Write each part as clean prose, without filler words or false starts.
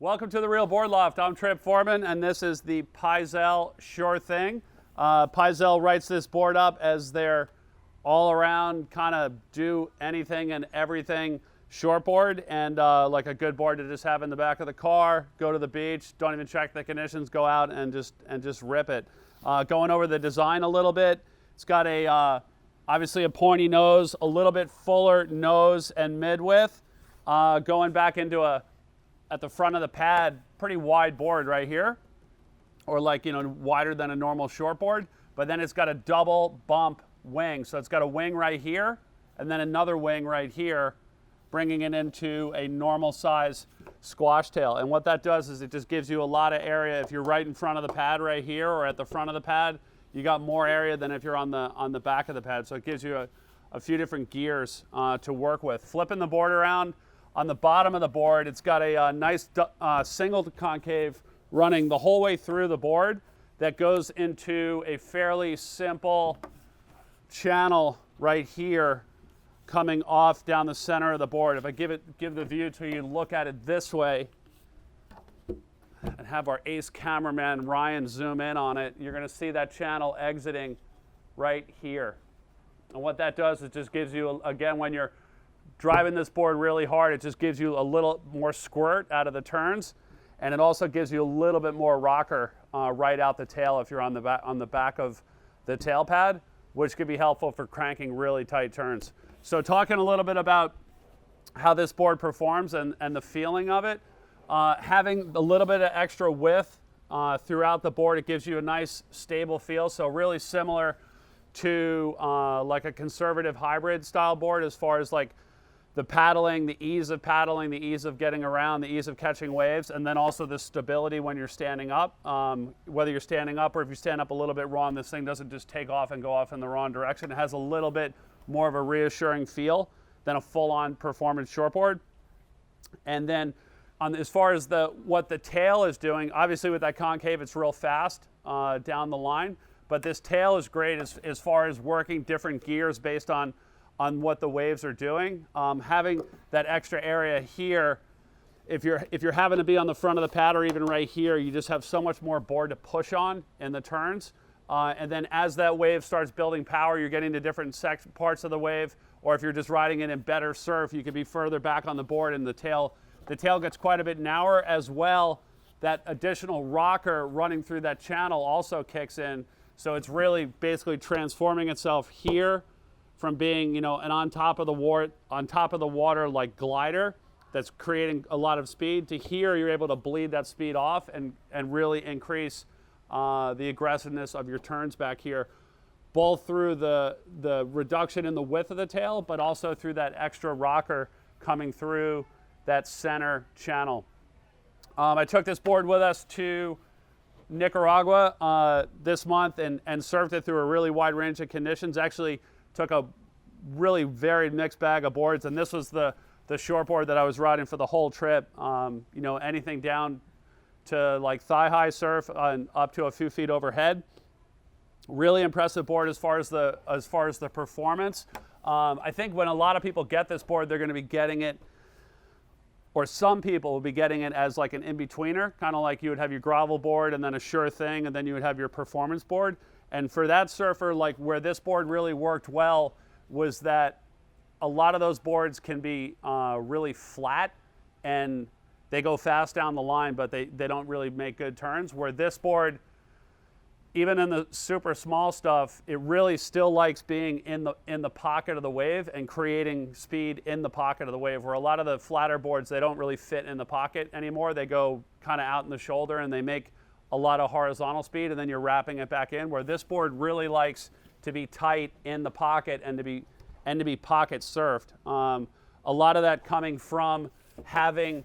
Welcome to the Real Board Loft. I'm Trip Foreman, and this is the Pyzel Sure Thing. Pyzel writes this board up as their all-around kind of do anything and everything shortboard, and like a good board to just have in the back of the car, go to the beach, don't even check the conditions, go out and just rip it. Going over the design a little bit, it's got a obviously a pointy nose, a little bit fuller nose and mid-width, going back into at the front of the pad, pretty wide board right here, or like, wider than a normal shortboard, but then it's got a double bump wing. So it's got a wing right here, and then another wing right here, bringing it into a normal size squash tail. And what that does is it just gives you a lot of area. If you're right in front of the pad right here, or at the front of the pad, you got more area than if you're on the back of the pad. So it gives you a few different gears to work with. Flipping the board around, on the bottom of the board, it's got a nice single concave running the whole way through the board that goes into a fairly simple channel right here coming off down the center of the board. If I give the view to you, look at it this way, and have our ace cameraman Ryan zoom in on it, you're going to see that channel exiting right here. And what that does is just gives you, again, when you're driving this board really hard, it just gives you a little more squirt out of the turns, and it also gives you a little bit more rocker right out the tail if you're on the back of the tail pad, which could be helpful for cranking really tight turns. So talking a little bit about how this board performs and the feeling of it, having a little bit of extra width throughout the board, it gives you a nice stable feel. So really similar to like a conservative hybrid style board as far as like the paddling, the ease of getting around, the ease of catching waves, and then also the stability when you're standing up. Whether you're standing up or if you stand up a little bit wrong, this thing doesn't just take off and go off in the wrong direction. It has a little bit more of a reassuring feel than a full-on performance shortboard. And then as far as what the tail is doing, obviously with that concave, it's real fast down the line, but this tail is great as far as working different gears based on what the waves are doing. Having that extra area here, if you're having to be on the front of the pad or even right here, you just have so much more board to push on in the turns. And then as that wave starts building power, you're getting to different parts of the wave, or if you're just riding it in better surf, you could be further back on the board, and the tail gets quite a bit narrower as well. That additional rocker running through that channel also kicks in. So it's really basically transforming itself here from being, an on top of the water like glider that's creating a lot of speed, to here you're able to bleed that speed off and really increase the aggressiveness of your turns back here, both through the reduction in the width of the tail, but also through that extra rocker coming through that center channel. I took this board with us to Nicaragua this month and surfed it through a really wide range of conditions. Actually took a really varied mixed bag of boards, and this was the shortboard that I was riding for the whole trip. Anything down to like thigh-high surf and up to a few feet overhead. Really impressive board as far as the performance. I think when a lot of people get this board, they're going to be getting it, or some people will be getting it as like an in-betweener, kind of like you would have your gravel board and then a Sure Thing, and then you would have your performance board. And for that surfer, like where this board really worked well was that a lot of those boards can be really flat and they go fast down the line, but they don't really make good turns. Where this board, even in the super small stuff, it really still likes being in the pocket of the wave and creating speed in the pocket of the wave, where a lot of the flatter boards, they don't really fit in the pocket anymore. They go kind of out in the shoulder and they make a lot of horizontal speed, and then you're wrapping it back in, where this board really likes to be tight in the pocket and to be pocket surfed. A lot of that coming from having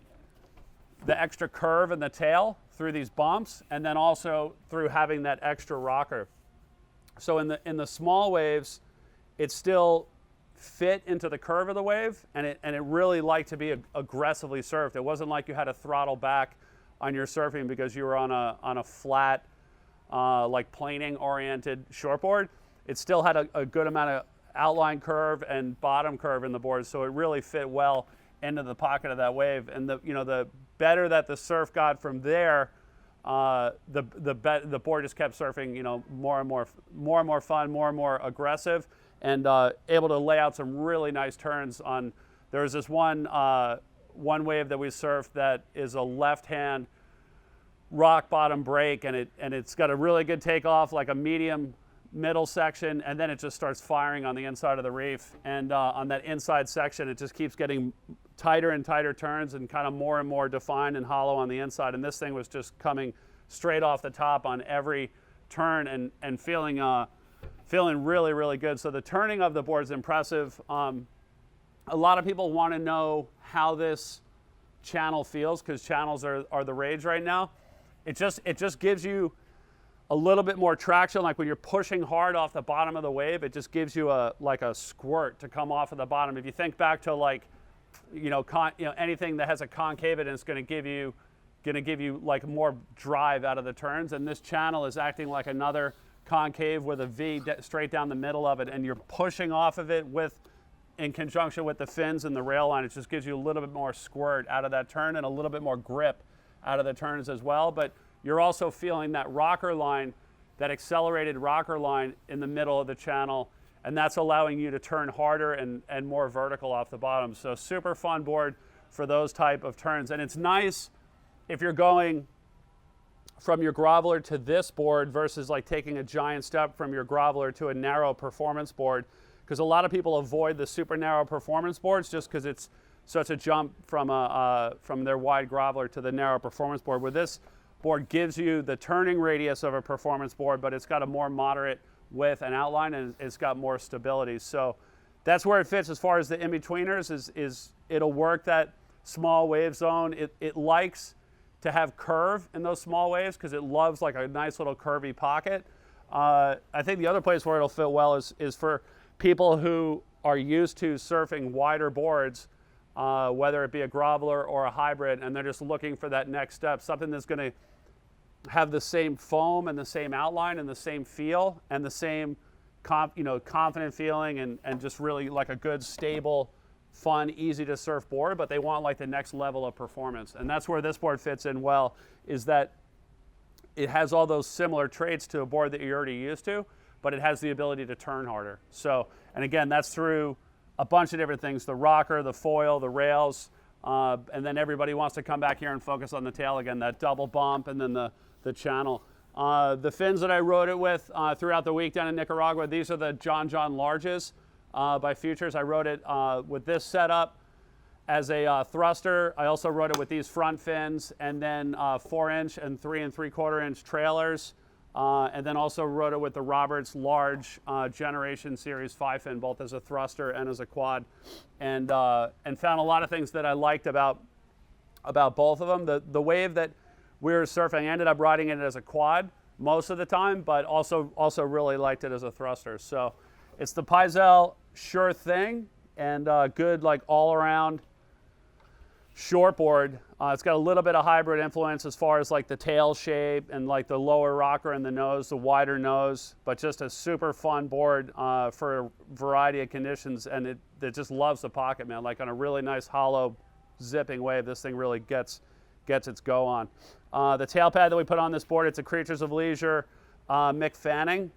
the extra curve in the tail through these bumps, and then also through having that extra rocker. So in the small waves, it still fit into the curve of the wave, and it really liked to be aggressively surfed. It wasn't like you had to throttle back on your surfing because you were on a flat, like planing oriented shortboard. It still had a good amount of outline curve and bottom curve in the board, so it really fit well into the pocket of that wave. And the better that the surf got from there, the board just kept surfing, you know, more and more fun, more and more aggressive, and able to lay out some really nice turns on. There was this one wave that we surfed that is a left-hand rock bottom break, and it's got a really good takeoff, like a medium middle section, and then it just starts firing on the inside of the reef. And on that inside section, it just keeps getting tighter and tighter turns and kind of more and more defined and hollow on the inside. And this thing was just coming straight off the top on every turn and feeling really, really good. So the turning of the board is impressive. A lot of people want to know how this channel feels, because channels are the rage right now. It just gives you a little bit more traction. Like when you're pushing hard off the bottom of the wave, it just gives you like a squirt to come off of the bottom. If you think back to, like, anything that has a concave, and it's going to give you like more drive out of the turns. And this channel is acting like another concave with a V straight down the middle of it, and you're pushing off of it in conjunction with the fins and the rail line. It just gives you a little bit more squirt out of that turn and a little bit more grip out of the turns as well. But you're also feeling that rocker line, that accelerated rocker line in the middle of the channel, and that's allowing you to turn harder and more vertical off the bottom. So super fun board for those type of turns. And it's nice if you're going from your groveler to this board versus like taking a giant step from your groveler to a narrow performance board, because a lot of people avoid the super narrow performance boards just because it's such a jump from their wide groveler to the narrow performance board. Where this board gives you the turning radius of a performance board, but it's got a more moderate width and outline, and it's got more stability. So that's where it fits as far as the in-betweeners. Is it'll work that small wave zone. It likes to have curve in those small waves because it loves like a nice little curvy pocket. I think the other place where it'll fit well is for people who are used to surfing wider boards, whether it be a groveler or a hybrid, and they're just looking for that next step, something that's going to have the same foam and the same outline and the same feel and the same confident feeling and just really like a good, stable, fun, easy to surf board, but they want like the next level of performance. And that's where this board fits in well, is that it has all those similar traits to a board that you're already used to, but it has the ability to turn harder. So, and again, that's through a bunch of different things: the rocker, the foil, the rails, and then everybody wants to come back here and focus on the tail again, that double bump, and then the channel. The fins that I rode it with throughout the week down in Nicaragua, these are the John Larges by Futures. I rode it with this setup as a thruster. I also rode it with these front fins, and then 4-inch and 3 3/4-inch trailers. And then also rode it with the Roberts large Generation Series 5-fin, both as a thruster and as a quad, and found a lot of things that I liked about both of them. The wave that we were surfing, I ended up riding it as a quad most of the time, but also really liked it as a thruster. So it's the Pyzel Sure Thing, and good like all-around shortboard. It's got a little bit of hybrid influence as far as like the tail shape and like the lower rocker in the nose, the wider nose, but just a super fun board for a variety of conditions, and it just loves the pocket, man. Like on a really nice hollow zipping wave, this thing really gets its go on. The tail pad that we put on this board, it's a Creatures of Leisure Mick Fanning,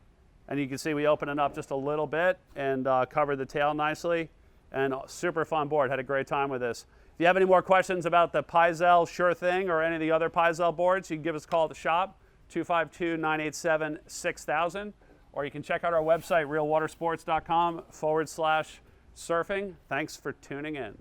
and you can see we open it up just a little bit and covered the tail nicely, and super fun board. Had a great time with this. If you have any more questions about the Pyzel Sure Thing or any of the other Pyzel boards, you can give us a call at the shop, 252-987-6000, or you can check out our website, realwatersports.com/surfing. Thanks for tuning in.